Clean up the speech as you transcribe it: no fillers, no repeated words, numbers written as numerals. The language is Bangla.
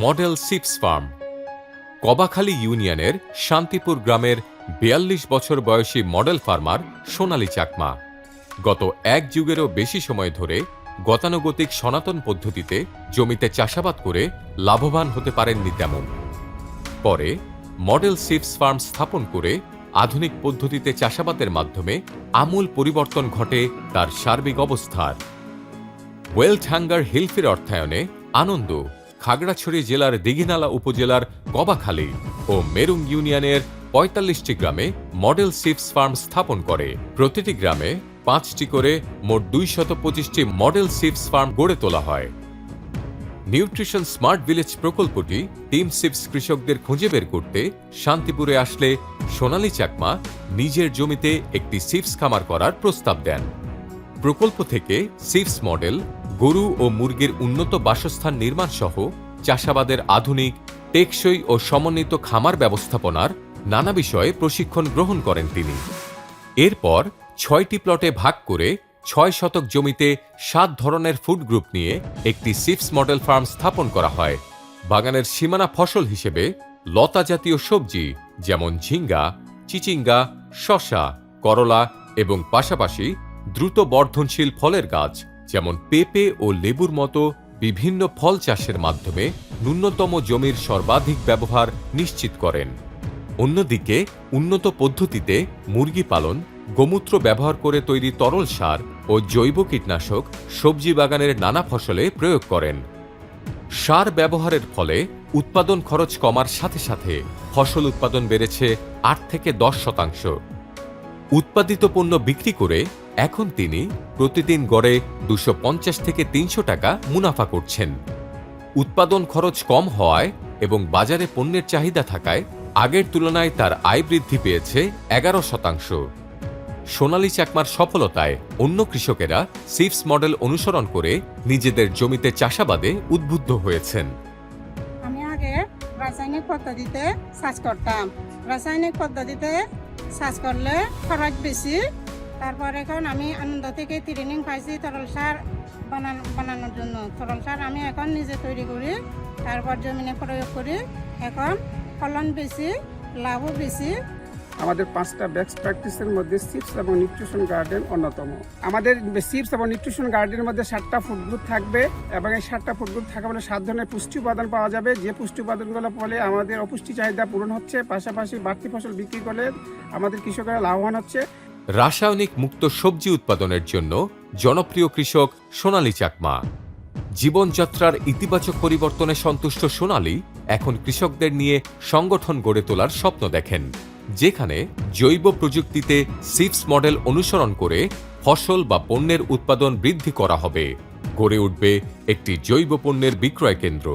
Model সিপস farm. কবাখালী ইউনিয়নের শান্তিপুর গ্রামের ৪২ বছর বয়সী মডেল ফার্মার সোনালী চাকমা গত এক যুগেরও বেশি সময় ধরে গতানুগতিক সনাতন পদ্ধতিতে জমিতে চাষাবাদ করে লাভবান হতে পারেননি তেমন। পরে মডেল সিপস ফার্ম স্থাপন করে আধুনিক পদ্ধতিতে চাষাবাদের মাধ্যমে আমূল পরিবর্তন ঘটে তার সার্বিক অবস্থার। ওয়েলঠাঙ্গার হিলফির অর্থায়নে আনন্দ খাগড়াছড়ি জেলার দিঘিনালা উপজেলার কবাখালী ও মেরুং ইউনিয়নের ৪৫টি গ্রামে মডেল সিপস ফার্ম স্থাপন করে। প্রতিটি গ্রামে ৫টি করে মোট ২২৫টি মডেল সিপস ফার্ম গড়ে তোলা হয়। নিউট্রিশন স্মার্ট ভিলেজ প্রকল্পটি টিম সিপস কৃষকদের খুঁজে বের করতে শান্তিপুরে আসলে সোনালী চাকমা নিজের জমিতে একটি সিপস খামার করার প্রস্তাব দেন। প্রকল্প থেকে সিপস মডেল, গরু ও মুরগির উন্নত বাসস্থান নির্মাণ সহ চাষাবাদের আধুনিক, টেকসই ও সমন্বিত খামার ব্যবস্থাপনার নানা বিষয়ে প্রশিক্ষণ গ্রহণ করেন তিনি। এরপর ৬টি প্লটে ভাগ করে ৬ শতক জমিতে ৭ ধরনের ফুড গ্রুপ নিয়ে একটি সিপস মডেল ফার্ম স্থাপন করা হয়। বাগানের সীমানা ফসল হিসেবে লতা জাতীয় সবজি যেমন ঝিঙ্গা, চিচিঙ্গা, শসা, করলা এবং পাশাপাশি দ্রুত বর্ধনশীল ফলের গাছ যেমন পেঁপে ও লেবুর মতো বিভিন্ন ফল চাষের মাধ্যমে ন্যূনতম জমির সর্বাধিক ব্যবহার নিশ্চিত করেন। অন্যদিকে উন্নত পদ্ধতিতে মুরগি পালন, গোমূত্র ব্যবহার করে তৈরি তরল সার ও জৈব কীটনাশক সবজি বাগানের নানা ফসলে প্রয়োগ করেন। সার ব্যবহারের ফলে উৎপাদন খরচ কমার সাথে সাথে ফসল উৎপাদন বেড়েছে ৮ থেকে ১০%। উৎপাদিত পণ্য বিক্রি করে এখন তিনি প্রতিদিন গড়ে ২৫০ থেকে ৩০০ টাকা মুনাফা করছেন। উৎপাদন খরচ কম হওয়ায় এবং বাজারে পণ্যের চাহিদা থাকায় আগের তুলনায় তার আয় বৃদ্ধি পেয়েছে ১১%। সোনালী চাকমার সফলতায় অন্য কৃষকেরা সিপস মডেল অনুসরণ করে নিজেদের জমিতে চাষাবাদে উদ্বুদ্ধ হয়েছেন। আমি আগে রাসায়নিক পদ্ধতিতে চাষ করতাম। রাসায়নিক পদ্ধতিতে চাষ করলে খরচ বেশি। তারপর এখন আমি আনন্দ থেকে ট্রেনিং পাইছি তরল সার বানানোর জন্য। তরল সার আমি এখন নিজে তৈরি করি, তারপর জমিনে প্রয়োগ করি। এখন ফলন বেশি, লাভও বেশি। আমাদের 5টা বেস্ট প্র্যাকটিসের মধ্যে সিপস এবং নিউট্রিশন গার্ডেন অন্যতম। আমাদের সিপস এবং নিউট্রিশন গার্ডেনের মধ্যে 7টা ফুড গ্রুপ থাকবে এবং এই 7টা ফুড গ্রুপ থাকা মানে 7 ধরনের পুষ্টি উপাদান পাওয়া যাবে। যে পুষ্টি উপাদানগুলো ফলে আমাদের অপুষ্টি চাহিদা পূরণ হচ্ছে, পাশাপাশি বাড়তি ফসল বিক্রি করলে আমাদের কৃষকেরা লাভবান হচ্ছে। রাসায়নিক মুক্ত সবজি উৎপাদনের জন্য জনপ্রিয় কৃষক সোনালী চাকমা। জীবনযাত্রার ইতিবাচক পরিবর্তনে সন্তুষ্ট সোনালী এখন কৃষকদের নিয়ে সংগঠন গড়ে তোলার স্বপ্ন দেখেন, যেখানে জৈব প্রযুক্তিতে সিপস মডেল অনুসরণ করে ফসল বা পণ্যের উৎপাদন বৃদ্ধি করা হবে। গড়ে উঠবে একটি জৈব পণ্যের বিক্রয় কেন্দ্র।